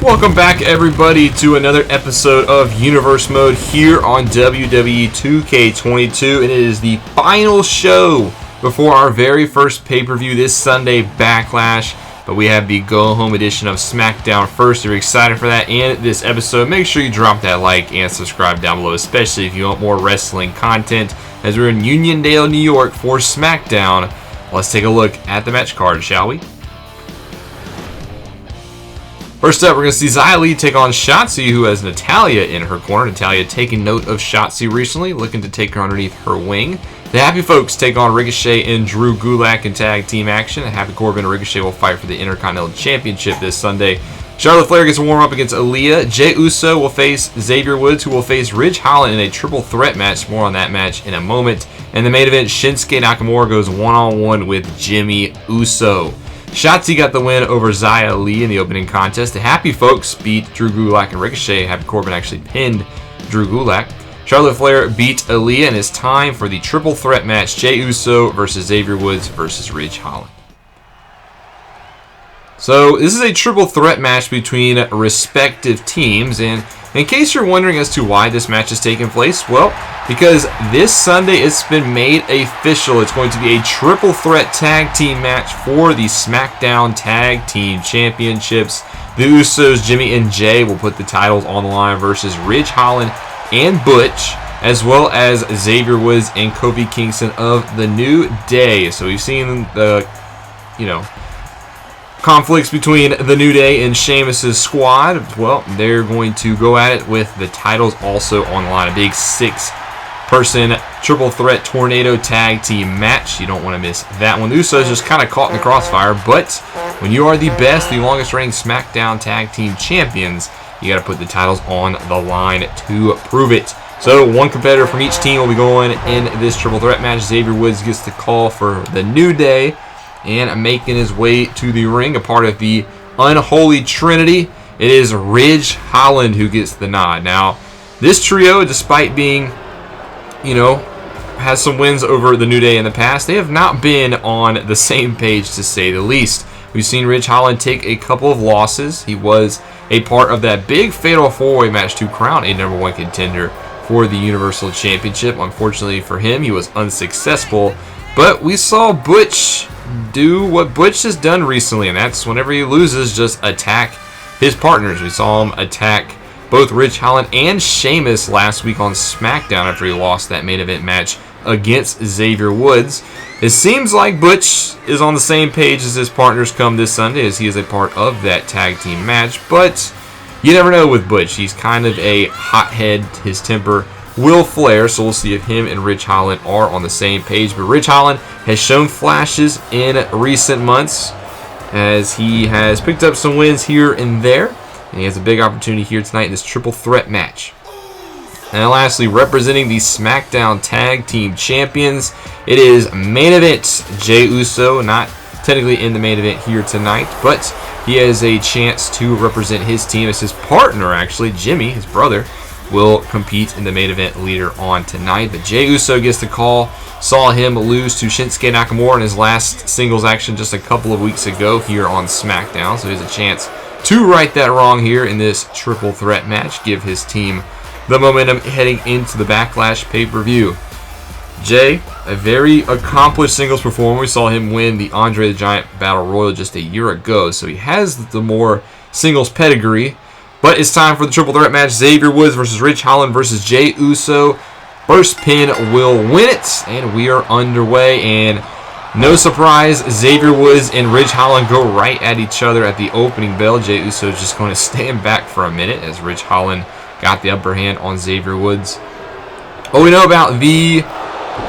Welcome back, everybody, to another episode of Universe Mode here on WWE 2k22. It is the final show before our very first pay-per-view this Sunday, Backlash. But we have the go-home edition of SmackDown first. If you're excited for that and this episode, make sure you drop that like and subscribe down below, especially if you want more wrestling content, as we're in Uniondale, New York for SmackDown. Let's take a look at the match card, shall we? First up, we're going to see Xia Li take on Shotzi, who has Natalya in her corner. Natalya taking note of Shotzi recently, looking to take her underneath her wing. The Happy Folks take on Ricochet and Drew Gulak in tag team action. Happy Corbin and Ricochet will fight for the Intercontinental Championship this Sunday. Charlotte Flair gets a warm-up against Aaliyah. Jey Uso will face Xavier Woods, who will face Ridge Holland in a triple threat match. More on that match in a moment. And the main event, Shinsuke Nakamura goes one-on-one with Jimmy Uso. Shotzi got the win over Xia Li in the opening contest. The Happy Folks beat Drew Gulak and Ricochet. Happy Corbin actually pinned Drew Gulak. Charlotte Flair beat Aaliyah, and it's time for the triple threat match, Jey Uso versus Xavier Woods versus Ridge Holland. So this is a triple threat match between respective teams, and in case you're wondering as to why this match is taking place, well, because this Sunday it's been made official. It's going to be a triple threat tag team match for the SmackDown Tag Team Championships. The Usos, Jimmy and Jay, will put the titles on the line versus Ridge Holland and Butch, as well as Xavier Woods and Kofi Kingston of the New Day. So we've seen the, conflicts between the New Day and Sheamus' squad. Well, they're going to go at it with the titles also on the line. A big 6-person triple threat tornado tag team match. You don't want to miss that one. The Usos just kind of caught in the crossfire, but when you are the best, the longest reigning SmackDown tag team champions, you got to put the titles on the line to prove it. So one competitor from each team will be going in this triple threat match. Xavier Woods gets the call for the New Day, and making his way to the ring, a part of the Unholy Trinity, it is Ridge Holland who gets the nod. Now, this trio, despite being, has some wins over the New Day in the past, they have not been on the same page, to say the least. We've seen Ridge Holland take a couple of losses. He was a part of that big Fatal 4-Way match to crown a number one contender for the Universal Championship. Unfortunately for him, he was unsuccessful. But we saw Butch do what Butch has done recently, and that's whenever he loses, just attack his partners. We saw him attack both Ridge Holland and Sheamus last week on SmackDown after he lost that main event match against Xavier Woods. It seems like Butch is on the same page as his partners come this Sunday, as he is a part of that tag team match, but you never know with Butch. He's kind of a hothead. His temper will flare, so we'll see if him and Ridge Holland are on the same page. But Ridge Holland has shown flashes in recent months, as he has picked up some wins here and there, and he has a big opportunity here tonight in this triple threat match. And lastly, representing the SmackDown Tag Team Champions, it is main event Jey Uso, not technically in the main event here tonight, but he has a chance to represent his team, as his partner, actually, Jimmy, his brother, will compete in the main event later on tonight. But Jey Uso gets the call. Saw him lose to Shinsuke Nakamura in his last singles action just a couple of weeks ago here on SmackDown. So he has a chance to right that wrong here in this triple threat match. Give his team the momentum heading into the Backlash pay-per-view. Jey, a very accomplished singles performer. We saw him win the Andre the Giant Battle Royal just a year ago. So he has the more singles pedigree. But it's time for the triple threat match. Xavier Woods versus Ridge Holland versus Jey Uso. First pin will win it. And we are underway. And no surprise, Xavier Woods and Ridge Holland go right at each other at the opening bell. Jey Uso is just going to stand back for a minute as Ridge Holland got the upper hand on Xavier Woods. What we know about the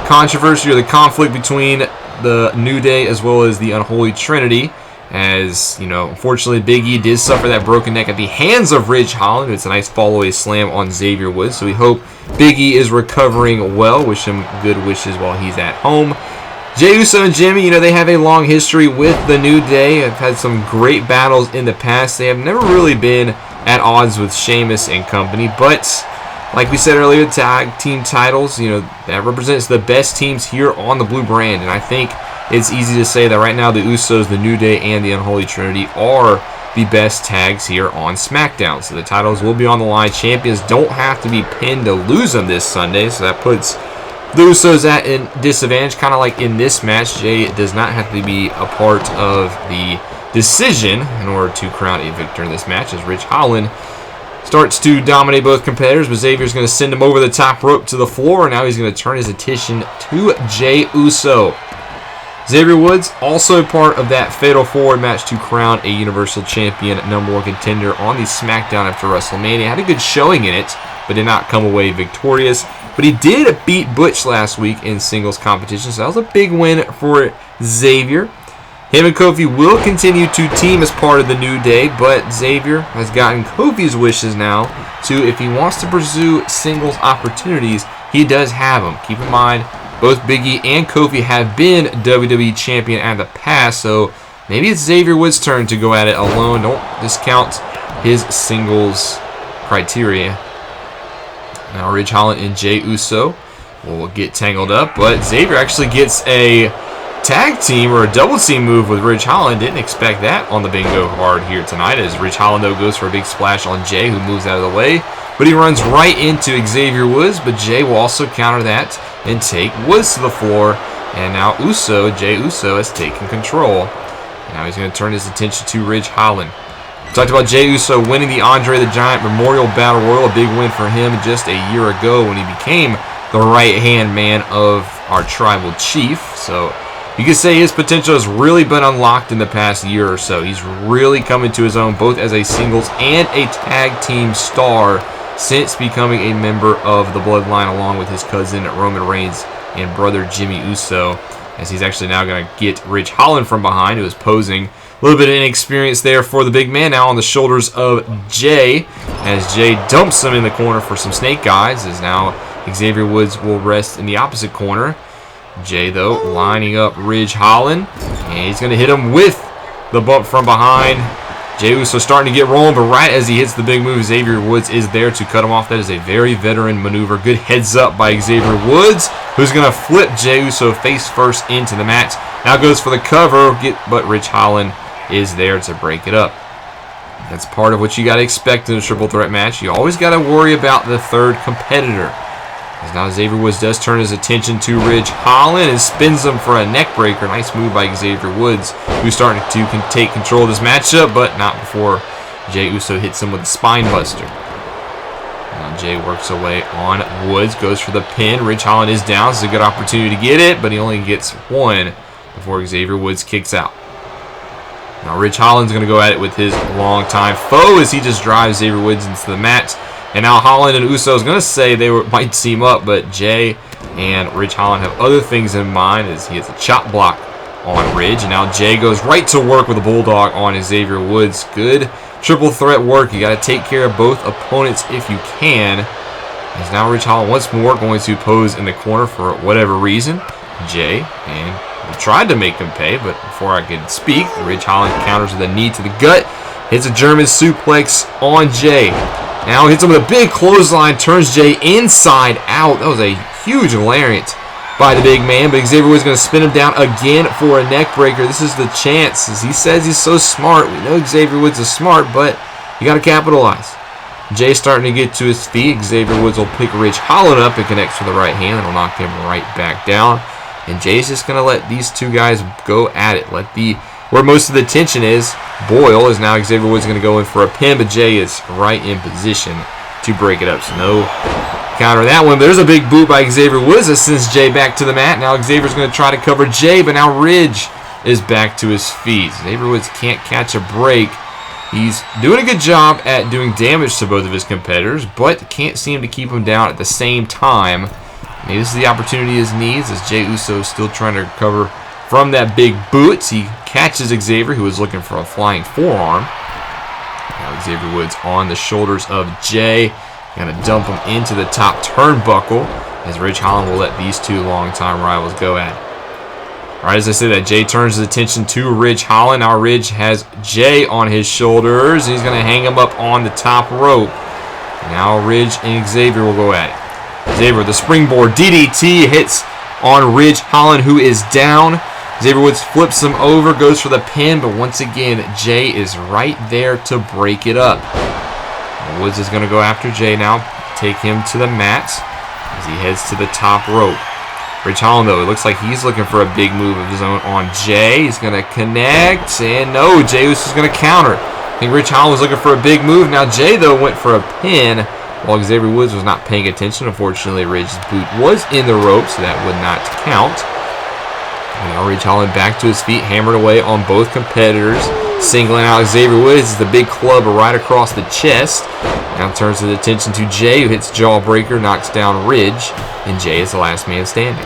controversy or the conflict between the New Day as well as the Unholy Trinity, as, unfortunately Big E did suffer that broken neck at the hands of Ridge Holland. It's a nice fall-away slam on Xavier Woods, so we hope Big E is recovering well. Wish him good wishes while he's at home. Jey Uso and Jimmy, they have a long history with the New Day. Have had some great battles in the past. They have never really been at odds with Sheamus and company, but like we said earlier, tag team titles, that represents the best teams here on the Blue Brand, and I think it's easy to say that right now the Usos, the New Day, and the Unholy Trinity are the best tags here on SmackDown. So the titles will be on the line. Champions don't have to be pinned to lose them this Sunday, so that puts the Usos at a disadvantage, kind of like in this match. Jay does not have to be a part of the decision in order to crown a victor in this match, as Ridge Holland starts to dominate both competitors, but Xavier's going to send him over the top rope to the floor, and now he's going to turn his attention to Jey Uso. Xavier Woods, also part of that Fatal 4-Way match to crown a Universal Champion #1 contender on the SmackDown after WrestleMania. Had a good showing in it, but did not come away victorious. But he did beat Butch last week in singles competition, so that was a big win for Xavier. Him and Kofi will continue to team as part of the New Day, but Xavier has gotten Kofi's wishes now to, if he wants to pursue singles opportunities, he does have them. Keep in mind, both Big E and Kofi have been WWE Champion in the past, so maybe it's Xavier Woods' turn to go at it alone. Don't discount his singles criteria. Now Ridge Holland and Jey Uso will get tangled up, but Xavier actually gets a tag team or a double team move with Ridge Holland. Didn't expect that on the bingo card here tonight, as Ridge Holland though goes for a big splash on Jey, who moves out of the way, but he runs right into Xavier Woods, but Jey will also counter that and take Woods to the floor, and now Jey Uso has taken control. Now he's going to turn his attention to Ridge Holland. We talked about Jey Uso winning the Andre the Giant Memorial Battle Royal, a big win for him just a year ago when he became the right-hand man of our tribal chief. So you could say his potential has really been unlocked in the past year or so. He's really coming to his own both as a singles and a tag team star since becoming a member of the Bloodline along with his cousin Roman Reigns and brother Jimmy Uso, as he's actually now going to get Ridge Holland from behind, who is posing. A little bit of inexperience there for the big man, now on the shoulders of Jey, as Jey dumps him in the corner for some snake eyes, as now Xavier Woods will rest in the opposite corner. Jey, though, lining up Ridge Holland, and he's going to hit him with the bump from behind. Jey Uso starting to get rolling, but right as he hits the big move, Xavier Woods is there to cut him off. That is a very veteran maneuver. Good heads up by Xavier Woods, who's going to flip Jey Uso face first into the mat. Now goes for the cover, but Ridge Holland is there to break it up. That's part of what you got to expect in a triple threat match. You always got to worry about the third competitor. As now Xavier Woods does turn his attention to Ridge Holland and spins him for a neck breaker. Nice move by Xavier Woods, who's starting to take control of this matchup, but not before Jey Uso hits him with a spine buster. Now Jey works away on Woods, goes for the pin. Ridge Holland is down. This is a good opportunity to get it, but he only gets one before Xavier Woods kicks out. Now Ridge Holland's going to go at it with his longtime foe as he just drives Xavier Woods into the mat. And now Holland and Uso is going to say they might team up, but Jey and Ridge Holland have other things in mind as he hits a chop block on Ridge. And now Jey goes right to work with a bulldog on Xavier Woods. Good triple threat work. You got to take care of both opponents if you can. As now Ridge Holland once more going to pose in the corner for whatever reason. Jey and tried to make him pay, but before I could speak, Ridge Holland counters with a knee to the gut, hits a German suplex on Jey. Now hits him with a big clothesline, turns Jey inside out. That was a huge lariat by the big man, but Xavier Woods is going to spin him down again for a neck breaker. This is the chance, as he says he's so smart. We know Xavier Woods is smart, but you got to capitalize. Jey starting to get to his feet. Xavier Woods will pick Ridge Holland up and connects with the right hand. It'll knock him right back down. And Jey's just going to let these two guys go at it. Where most of the tension is, boil, is now Xavier Woods going to go in for a pin, but Jey is right in position to break it up. So no counter that one. But there's a big boot by Xavier Woods that sends Jey back to the mat. Now Xavier's going to try to cover Jey, but now Ridge is back to his feet. Xavier Woods can't catch a break. He's doing a good job at doing damage to both of his competitors, but can't seem to keep them down at the same time. Maybe this is the opportunity he needs, as Jey Uso is still trying to recover from that big boot. He catches Xavier, who was looking for a flying forearm. Now Xavier Woods on the shoulders of Jey. Going to dump him into the top turnbuckle, as Ridge Holland will let these two longtime rivals go at it. All right, as I said, that Jey turns his attention to Ridge Holland. Now Ridge has Jey on his shoulders. He's going to hang him up on the top rope. Now Ridge and Xavier will go at it. Xavier, the springboard DDT hits on Ridge Holland, who is down. Xavier Woods flips him over, goes for the pin, but once again, Jay is right there to break it up. Woods is going to go after Jay now, take him to the mat as he heads to the top rope. Ridge Holland, though, it looks like he's looking for a big move of his own on Jay. He's going to connect, and no, Jay Uso is going to counter. I think Ridge Holland was looking for a big move. Now Jay, though, went for a pin while Xavier Woods was not paying attention. Unfortunately, Ridge's boot was in the rope, so that would not count. And now Ridge Holland back to his feet, hammered away on both competitors. Singling out Xavier Woods is the big club right across the chest. Now turns his attention to Jay, who hits Jawbreaker, knocks down Ridge, and Jay is the last man standing.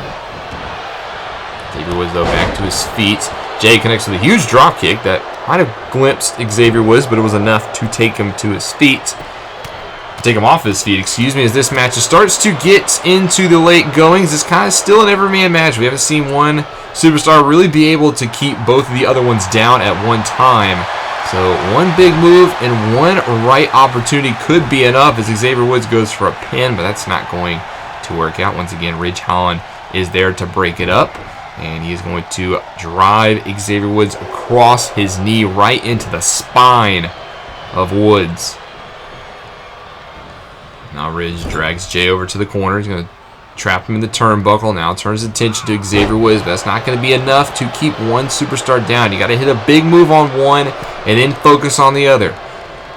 Xavier Woods, though, back to his feet. Jay connects with a huge drop kick that might have glimpsed Xavier Woods, but it was enough to take him to his feet. Take him off his feet, excuse me, as this match starts to get into the late goings. It's kind of still an every-man match. We haven't seen one superstar really be able to keep both of the other ones down at one time. So one big move and one right opportunity could be enough as Xavier Woods goes for a pin, but that's not going to work out. Once again, Ridge Holland is there to break it up, and he is going to drive Xavier Woods across his knee right into the spine of Woods. Now Ridge drags Jay over to the corner. He's going to trap him in the turnbuckle. Now turns his attention to Xavier Woods, but that's not going to be enough to keep one superstar down. You got to hit a big move on one and then focus on the other.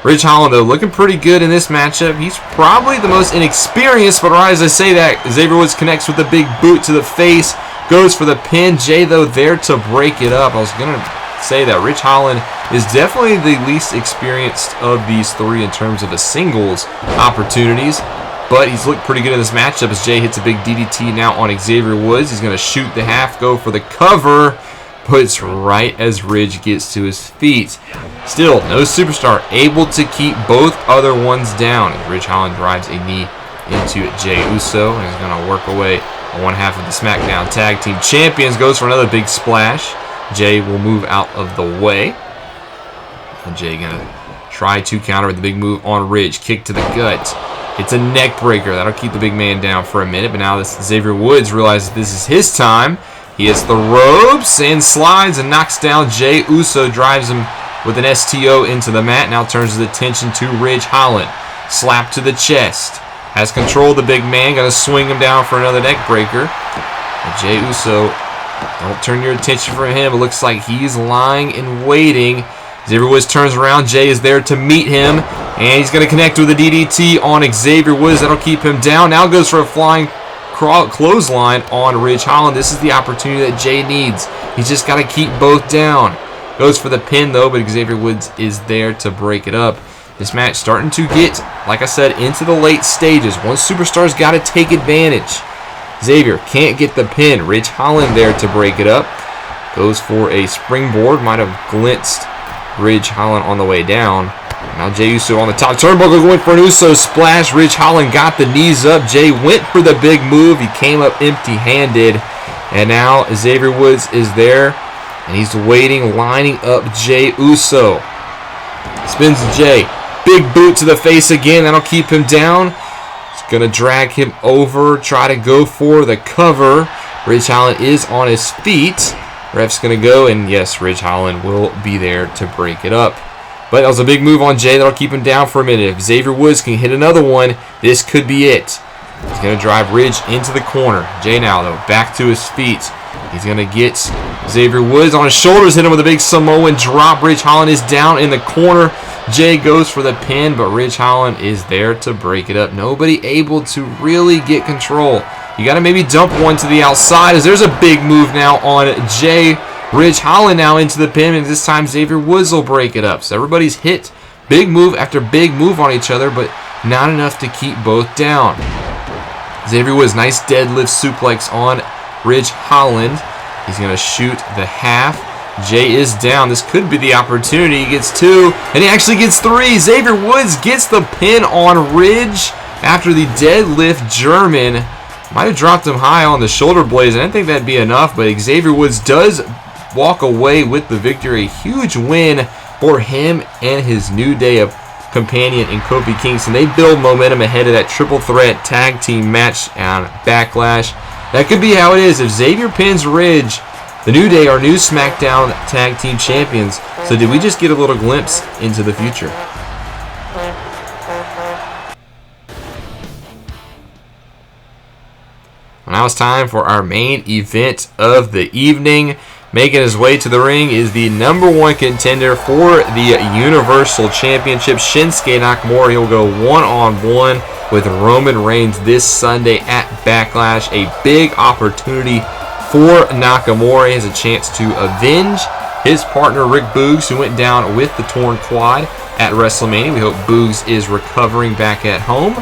Ridge Holland, though, looking pretty good in this matchup. He's probably the most inexperienced, but right as I say that, Xavier Woods connects with a big boot to the face, goes for the pin. Jay, though, there to break it up. I was going to say that Ridge Holland is definitely the least experienced of these three in terms of the singles opportunities, but he's looked pretty good in this matchup as Jay hits a big DDT now on Xavier Woods. He's going to shoot the half, go for the cover, but it's right as Ridge gets to his feet. Still, no superstar able to keep both other ones down as Ridge Holland drives a knee into Jay Uso, and he's going to work away on one half of the SmackDown Tag Team Champions. Goes for another big splash. Jay will move out of the way. And Jay going to try to counter with the big move on Ridge. Kick to the gut. It's a neck breaker. That'll keep the big man down for a minute. But now this Xavier Woods realizes this is his time. He hits the ropes and slides and knocks down Jay Uso. Drives him with an STO into the mat. Now turns his attention to Ridge Holland. Slap to the chest. Has control of the big man. Going to swing him down for another neck breaker. And Jay Uso, don't turn your attention from him. It looks like he's lying and waiting. Xavier Woods turns around. Jay is there to meet him. And he's going to connect with a DDT on Xavier Woods. That'll keep him down. Now goes for a flying clothesline on Ridge Holland. This is the opportunity that Jay needs. He's just got to keep both down. Goes for the pin, though, but Xavier Woods is there to break it up. This match starting to get, like I said, into the late stages. One superstar's got to take advantage. Xavier can't get the pin. Ridge Holland there to break it up. Goes for a springboard. Might have glimpsed Ridge Holland on the way down. Now Jay Uso on the top turnbuckle going for an Uso splash. Ridge Holland got the knees up. Jay went for the big move. He came up empty-handed. And now Xavier Woods is there. And he's waiting, lining up Jay Uso. Spins Jay. Big boot to the face again. That'll keep him down. He's going to drag him over. Try to go for the cover. Ridge Holland is on his feet. Ref's going to go. And yes, Ridge Holland will be there to break it up. But that was a big move on Jay. That'll keep him down for a minute. If Xavier Woods can hit another one, this could be it. He's going to drive Ridge into the corner. Jay now, though, back to his feet. He's going to get Xavier Woods on his shoulders, hit him with a big Samoan drop. Ridge Holland is down in the corner. Jay goes for the pin, but Ridge Holland is there to break it up. Nobody able to really get control. You got to maybe dump one to the outside as there's a big move now on Jay. Ridge Holland now into the pin, and this time Xavier Woods will break it up. So everybody's hit big move after big move on each other, but not enough to keep both down. Xavier Woods, nice deadlift suplex on Ridge Holland. He's going to shoot the half. Jay is down. This could be the opportunity. He gets two, and he actually gets three. Xavier Woods gets the pin on Ridge after the deadlift German. Might have dropped him high on the shoulder blades. I didn't think that'd be enough, but Xavier Woods does walk away with the victory. A huge win for him and his New Day of companion in Kofi Kingston. They build momentum ahead of that triple threat tag team match on Backlash. That could be how it is. If Xavier pins Ridge, The New Day are new SmackDown Tag Team Champions. So did we just get a little glimpse into the future? Now it's time for our main event of the evening. Making his way to the ring is the #1 contender for the Universal Championship, Shinsuke Nakamura. He'll go one-on-one with Roman Reigns this Sunday at Backlash. A big opportunity for Nakamura. He has a chance to avenge his partner Rick Boogs, who went down with the torn quad at WrestleMania. We hope Boogs is recovering back at home.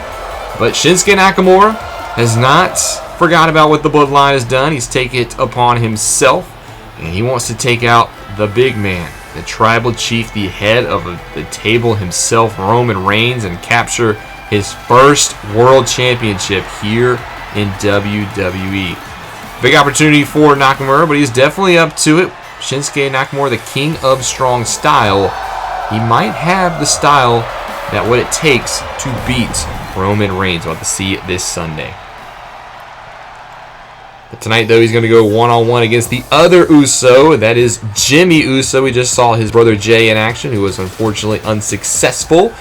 But Shinsuke Nakamura has not forgot about what the Bloodline has done. He's taken it upon himself, and he wants to take out the big man, the tribal chief, the head of the table himself, Roman Reigns, and capture his first world championship here in WWE. Big opportunity for Nakamura, but he's definitely up to it. Shinsuke Nakamura, the king of strong style. He might have the style that what it takes to beat Roman Reigns. We'll have to see it this Sunday. But tonight, though, he's going to go one-on-one against the other Uso. That is Jimmy Uso. We just saw his brother Jay in action, who was unfortunately unsuccessful.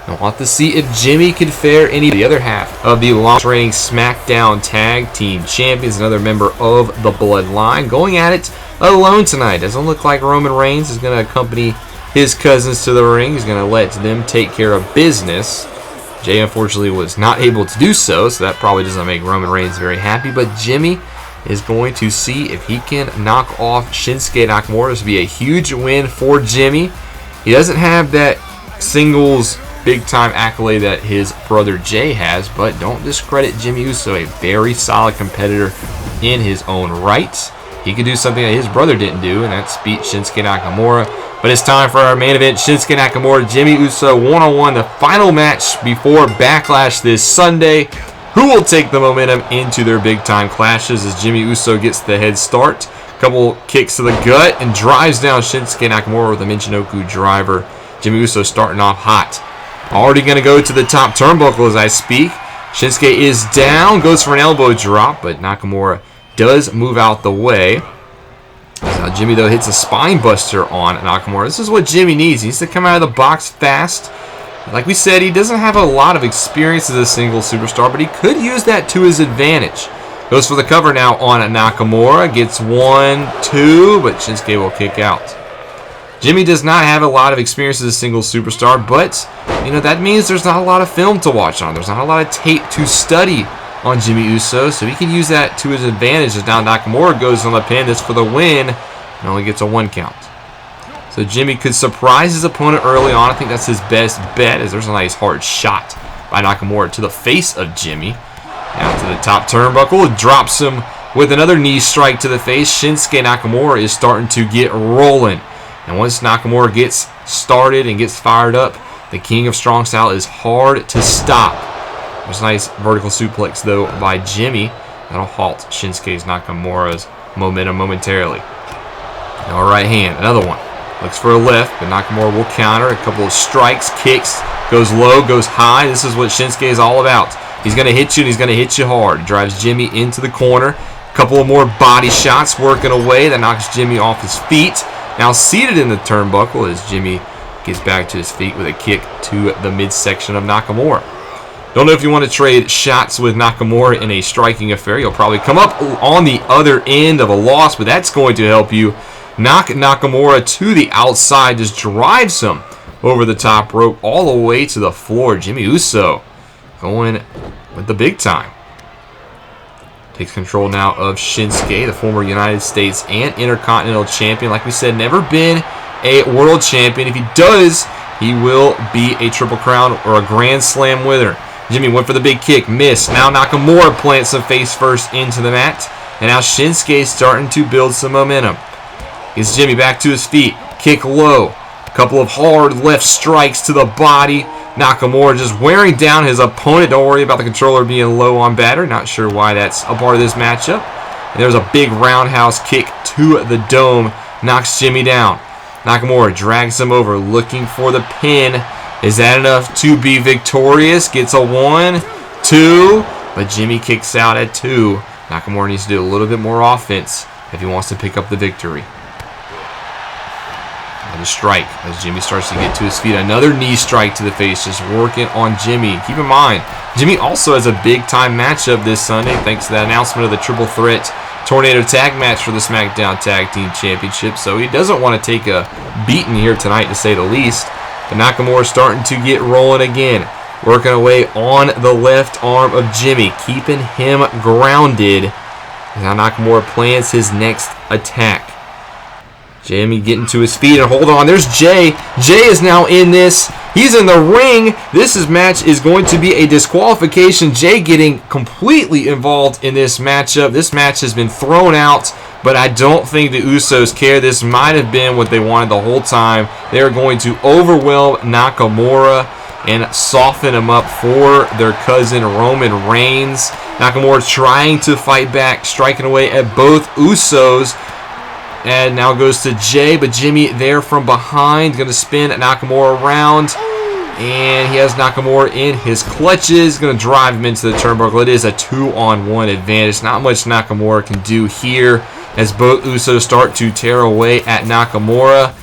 And we'll have to see if Jimmy can fare any of the other half of the long-reigning SmackDown Tag Team Champions, another member of the Bloodline, going at it alone tonight. Doesn't look like Roman Reigns is going to accompany his cousins to the ring. He's going to let them take care of business. Jay, unfortunately, was not able to do so, so that probably doesn't make Roman Reigns very happy. But Jimmy is going to see if he can knock off Shinsuke Nakamura. This would be a huge win for Jimmy. He doesn't have that singles big-time accolade that his brother Jay has, but don't discredit Jimmy Uso, a very solid competitor in his own right. He could do something that his brother didn't do, and that's beat Shinsuke Nakamura. But it's time for our main event, Shinsuke Nakamura, Jimmy Uso, one-on-one, the final match before Backlash this Sunday. Who will take the momentum into their big-time clashes as Jimmy Uso gets the head start. Couple kicks to the gut and drives down Shinsuke Nakamura with a Michinoku driver. Jimmy Uso starting off hot. Already going to go to the top turnbuckle as I speak. Shinsuke is down, goes for an elbow drop, but Nakamura does move out the way. So Jimmy, though, hits a spine buster on Nakamura. This is what Jimmy needs. He needs to come out of the box fast. Like we said, he doesn't have a lot of experience as a single superstar, but he could use that to his advantage. Goes for the cover now on Nakamura. Gets 1, 2, but Shinsuke will kick out. Jimmy does not have a lot of experience as a single superstar, but you know that means there's not a lot of film to watch on. There's not a lot of tape to study on Jimmy Uso, so he can use that to his advantage as now Nakamura goes on the pin. That's for the win and only gets a 1 count. So Jimmy could surprise his opponent early on. I think that's his best bet, as there's a nice hard shot by Nakamura to the face of Jimmy. Now to the top turnbuckle, drops him with another knee strike to the face. Shinsuke Nakamura is starting to get rolling. And once Nakamura gets started and gets fired up, the king of strong style is hard to stop. There's a nice vertical suplex, though, by Jimmy. That'll halt Shinsuke Nakamura's momentum momentarily. Now right hand, another one. Looks for a left, but Nakamura will counter. A couple of strikes, kicks, goes low, goes high. This is what Shinsuke is all about. He's going to hit you, and he's going to hit you hard. Drives Jimmy into the corner. A couple of more body shots working away. That knocks Jimmy off his feet. Now seated in the turnbuckle as Jimmy gets back to his feet with a kick to the midsection of Nakamura. Don't know if you want to trade shots with Nakamura in a striking affair. You'll probably come up on the other end of a loss, but that's going to help you. Knock Nakamura to the outside, just drives him over the top rope all the way to the floor. Jimmy Uso going with the big time. Takes control now of Shinsuke, the former United States and Intercontinental Champion. Like we said, never been a world champion. If he does, he will be a Triple Crown or a Grand Slam winner. Jimmy went for the big kick, missed. Now Nakamura plants some face first into the mat. And now Shinsuke is starting to build some momentum. Gets Jimmy back to his feet. Kick low. A couple of hard left strikes to the body. Nakamura just wearing down his opponent. Don't worry about the controller being low on batter. Not sure why that's a part of this matchup. And there's a big roundhouse kick to the dome. Knocks Jimmy down. Nakamura drags him over, looking for the pin. Is that enough to be victorious? Gets a 1, 2, but Jimmy kicks out at 2. Nakamura needs to do a little bit more offense if he wants to pick up the victory. And a strike as Jimmy starts to get to his feet. Another knee strike to the face, just working on Jimmy. Keep in mind, Jimmy also has a big-time matchup this Sunday thanks to that announcement of the triple threat tornado tag match for the SmackDown Tag Team Championship. So he doesn't want to take a beating here tonight, to say the least. But Nakamura starting to get rolling again. Working away on the left arm of Jimmy, keeping him grounded. Now Nakamura plans his next attack. Jimmy getting to his feet, and hold on, there's Jay. Jay is now in this. He's in the ring. This match is going to be a disqualification. Jay getting completely involved in this matchup. This match has been thrown out, but I don't think the Usos care. This might have been what they wanted the whole time. They're going to overwhelm Nakamura and soften him up for their cousin Roman Reigns. Nakamura trying to fight back, striking away at both Usos. And now goes to Jay, but Jimmy there from behind. Going to spin Nakamura around. And he has Nakamura in his clutches. Going to drive him into the turnbuckle. It is a 2-on-1 advantage. Not much Nakamura can do here as both Usos start to tear away at Nakamura.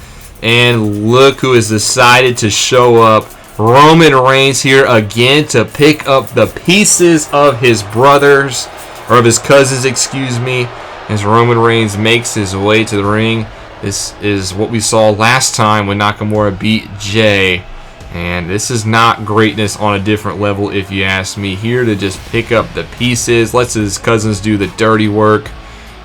And look who has decided to show up. Roman Reigns here again to pick up the pieces of his brothers, or of his cousins, excuse me. As Roman Reigns makes his way to the ring. This is what we saw last time when Nakamura beat Jay. And this is not greatness on a different level, if you ask me. Here to just pick up the pieces. Lets his cousins do the dirty work.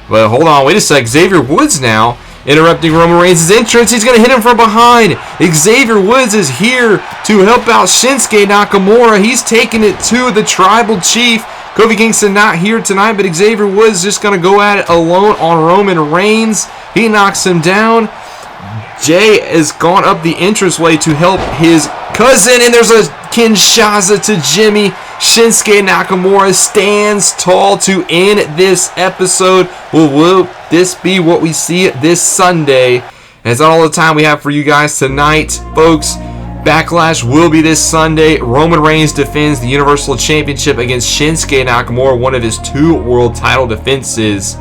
But hold on, wait a sec. Xavier Woods now interrupting Roman Reigns' entrance. He's going to hit him from behind. Xavier Woods is here to help out Shinsuke Nakamura. He's taking it to the Tribal Chief. Kofi Kingston not here tonight, but Xavier Woods just going to go at it alone on Roman Reigns. He knocks him down. Jay has gone up the entranceway to help his cousin, and there's a Kinshasa to Jimmy. Shinsuke Nakamura stands tall to end this episode. Will this be what we see this Sunday? That's all the time we have for you guys tonight, folks. Backlash will be this Sunday. Roman Reigns defends the Universal Championship against Shinsuke Nakamura, one of his 2 world title defenses.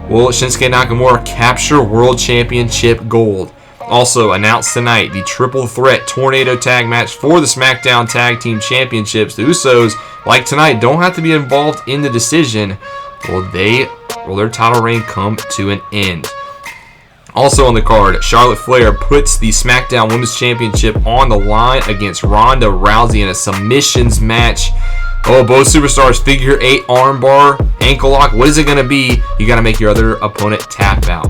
Will Shinsuke Nakamura capture World Championship gold? Also announced tonight, the triple threat tornado tag match for the SmackDown Tag Team Championships. The Usos, like tonight, don't have to be involved in the decision. Will their title reign come to an end? Also on the card, Charlotte Flair puts the SmackDown Women's Championship on the line against Ronda Rousey in a submissions match. Oh, both superstars, figure 8 armbar, ankle lock. What is it going to be? You got to make your other opponent tap out.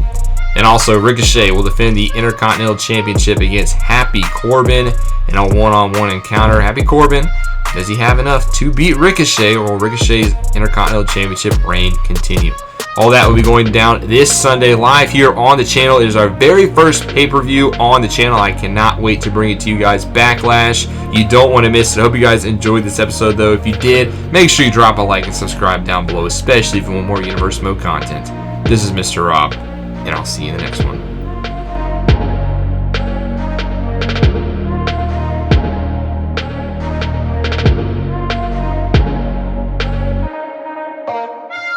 And also, Ricochet will defend the Intercontinental Championship against Happy Corbin in a one-on-one encounter. Happy Corbin, does he have enough to beat Ricochet, or will Ricochet's Intercontinental Championship reign continue? All that will be going down this Sunday live here on the channel. It is our very first pay-per-view on the channel. I cannot wait to bring it to you guys. Backlash. You don't want to miss it. I hope you guys enjoyed this episode, though. If you did, make sure you drop a like and subscribe down below, especially if you want more Universe Mode content. This is Mr. Rob, and I'll see you in the next one.